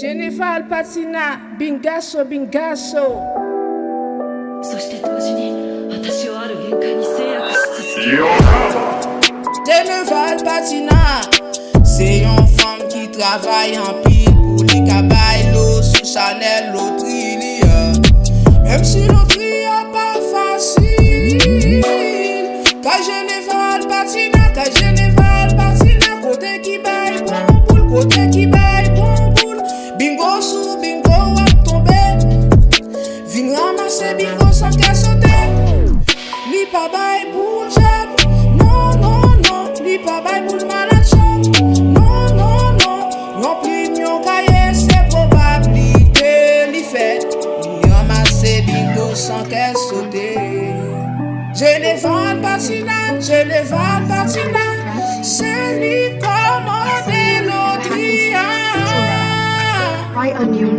Généval Patina, Bingasso, Bingasso. そして同時に私をある限界に制約し続ける Généval Patina, c'est une femme qui travaille en pile pour les cabailles, l'eau sous Chanel, l'autre même si l'autre est pas facile. Quand Généval Patina, côté qui baille bon boule, côté qui baille bon boule. Bingo sous bingo à tomber. Vin ramasser bingo sans qu'elle sauter. Li pas baille boule j'aime. Non, non, non. Li pas baille boule malade chop. Non, non, non. Non plus mignon cahier, c'est probabilité. Li fait. Li ramasser bingo sans qu'elle sauter. Généval Patina, c'est lui commandé l'autre. Right on you.